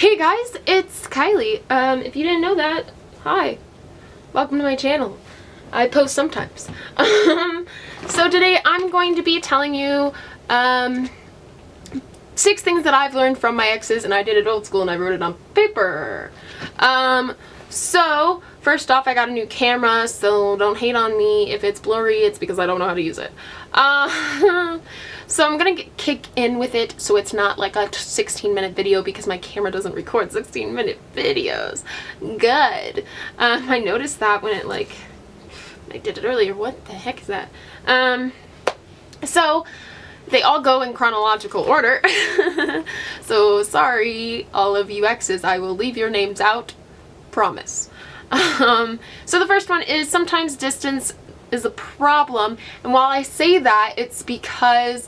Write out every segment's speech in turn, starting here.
Hey guys, it's Kylie. If you didn't know that, hi. Welcome to my channel. I post sometimes. So today I'm going to be telling you 6 things that I've learned from my exes, and I did it old school and I wrote it on paper. So first off, I got a new camera, so don't hate on me if it's blurry. It's because I don't know how to use it. So I'm gonna kick in with it so it's not like a 16-minute video because my camera doesn't record 16-minute videos. Good. I noticed that when I did it earlier. What the heck is that? So they all go in chronological order. So sorry, all of you exes, I will leave your names out. Promise. So the first one is sometimes distance is a problem, and while I say that, it's because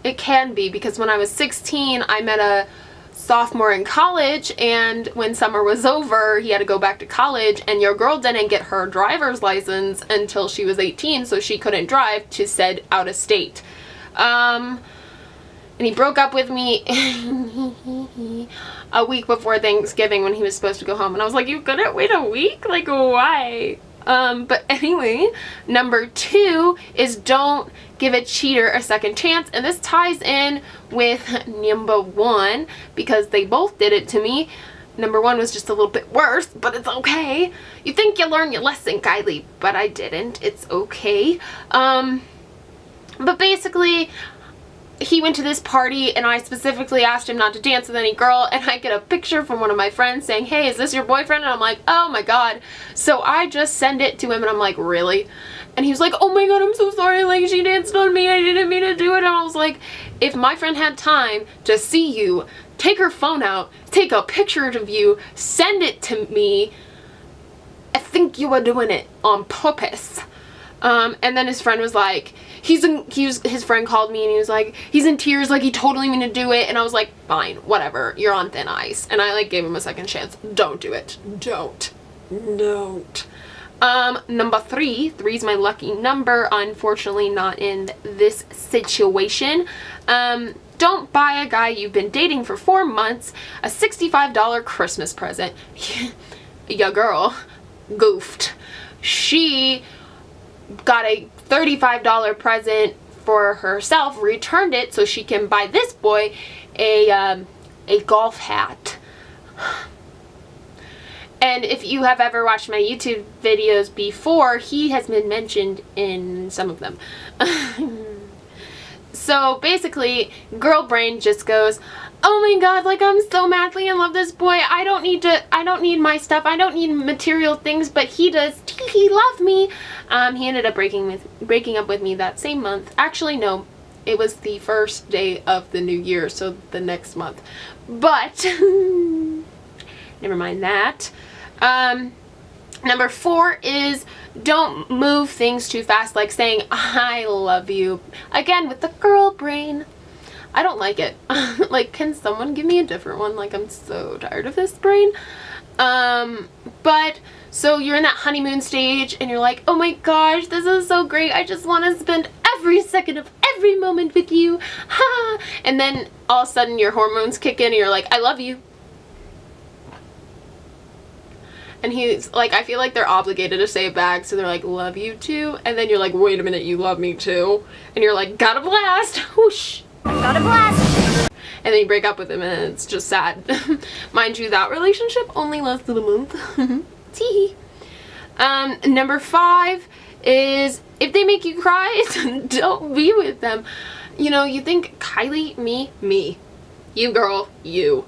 it can be, because when I was 16 I met a sophomore in college, and when summer was over he had to go back to college, and your girl didn't get her driver's license until she was 18, so she couldn't drive to said out of state. And he broke up with me a week before Thanksgiving when he was supposed to go home, and I was like, you couldn't wait a week? Like, why? But anyway, number 2 is don't give a cheater a second chance, and this ties in with number 1 because they both did it to me. Number 1 was just a little bit worse, but it's okay. You think you learned your lesson, Kylie, but I didn't. It's okay. But basically, he went to this party and I specifically asked him not to dance with any girl, and I get a picture from one of my friends saying, hey, is this your boyfriend? And I'm like, oh my god. So I just send it to him and I'm like, really? And he was like, oh my god, I'm so sorry, like, she danced on me, I didn't mean to do it. And I was like, if my friend had time to see you, take her phone out, take a picture of you, send it to me, I think you were doing it on purpose. And then his friend was like, his friend called me and he was like, he's in tears, like he totally meant to do it. And I was like, fine, whatever, you're on thin ice. And I like gave him a second chance. Don't do it. Don't. Number 3 is my lucky number, unfortunately not in this situation. Don't buy a guy you've been dating for 4 months a $65 Christmas present. Your girl goofed. She got a $35 present for herself, returned it so she can buy this boy a golf hat. And if you have ever watched my YouTube videos before, he has been mentioned in some of them. So basically, girl brain just goes, oh my god, like, I'm so madly in love with this boy. I don't need my stuff. I don't need material things, but he does. He loved me. He ended up breaking up with me that same month. Actually, no, it was the first day of the new year, so the next month. But never mind that. Number 4 is don't move things too fast, like saying I love you. Again, with the girl brain. I don't like it. Like, can someone give me a different one? Like, I'm so tired of this brain. But so you're in that honeymoon stage and you're like, oh my gosh, this is so great. I just want to spend every second of every moment with you. Ha! And then all of a sudden your hormones kick in and you're like, I love you. And he's like, I feel like they're obligated to say it back, so they're like, love you too. And then you're like, wait a minute, you love me too. And you're like, got a blast. Whoosh. Got a blast. And then you break up with him and it's just sad. Mind you, that relationship only lasted a month. Tee. Number 5 is if they make you cry, don't be with them. You know, you think Kylie, me, you girl, you,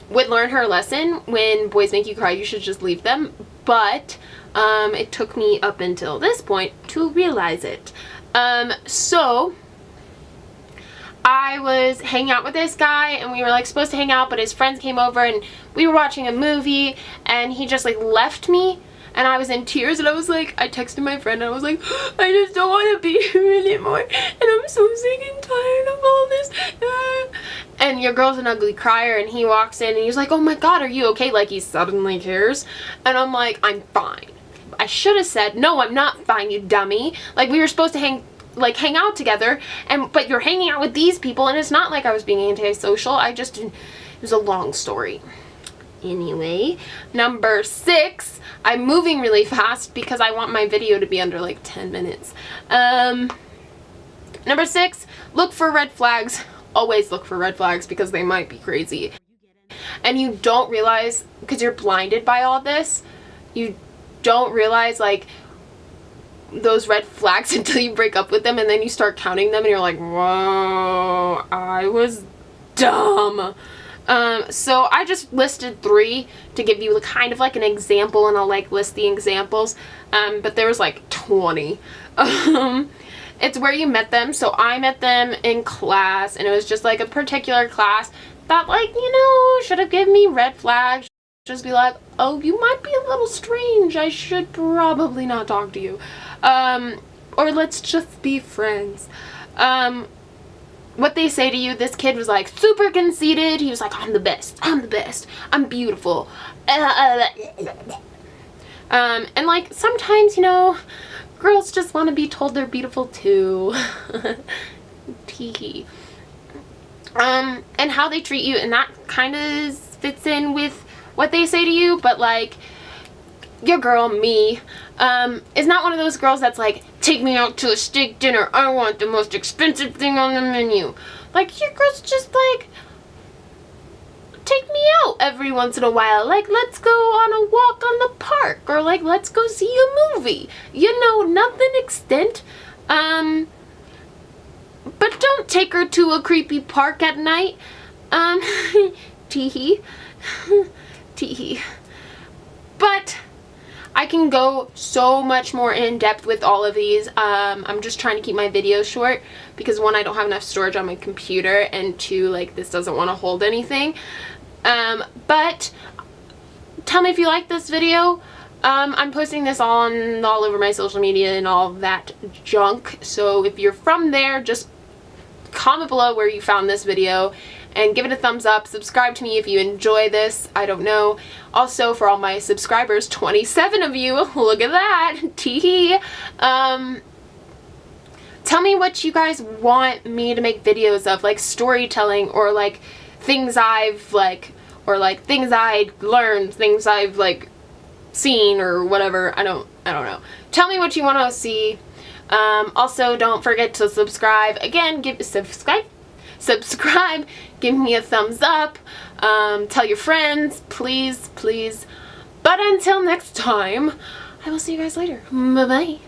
would learn her lesson. When boys make you cry, you should just leave them. But it took me up until this point to realize it. So I was hanging out with this guy and we were like supposed to hang out, but his friends came over and we were watching a movie and he just like left me, and I was in tears and I was like, I texted my friend and I was like, I just don't want to be here anymore and I'm so sick and tired of all this. And your girl's an ugly crier, and he walks in and he's like, oh my god, are you okay? Like, he suddenly cares. And I'm like, I'm fine. I should have said, no, I'm not fine, you dummy. Like, we were supposed to hang out together, but you're hanging out with these people, and it's not like I was being antisocial. It was a long story. Anyway, number 6, I'm moving really fast because I want my video to be under like 10 minutes. Number 6, look for red flags. Always look for red flags because they might be crazy. And you don't realize, because you're blinded by all this, you don't realize like those red flags until you break up with them, and then you start counting them and you're like, whoa, I was dumb. So I just listed 3 to give you kind of like an example, and I'll like list the examples, but there was like 20. It's where you met them. So I met them in class, and it was just like a particular class that, like, you know, should have given me red flags. Just be like, oh, you might be a little strange, I should probably not talk to you, or let's just be friends. What they say to you, this kid was like super conceited. He was like, I'm the best, I'm beautiful, and like sometimes, you know, girls just want to be told they're beautiful too. Tee. And how they treat you, and that kind of fits in with what they say to you, but like your girl, me, is not one of those girls that's like, take me out to a steak dinner, I want the most expensive thing on the menu. Like, your girl's just like, take me out every once in a while, like, let's go on a walk on the park, or like, let's go see a movie, you know, nothing extent. But don't take her to a creepy park at night. Tee-hee. Tee-hee. But I can go so much more in depth with all of these. I'm just trying to keep my videos short because 1, I don't have enough storage on my computer, and 2, like, this doesn't want to hold anything. But tell me if you like this video. I'm posting this all over my social media and all that junk. So if you're from there, just comment below where you found this video and give it a thumbs up. Subscribe to me if you enjoy this. I don't know. Also, for all my subscribers, 27 of you, look at that. Tee-hee. Tell me what you guys want me to make videos of, like storytelling, or like things I've like, or like things I learned, things I've like seen, or whatever. I don't know. Tell me what you want to see. Also, don't forget to subscribe. Again, subscribe, give me a thumbs up, tell your friends, please. But until next time, I will see you guys later. Bye bye.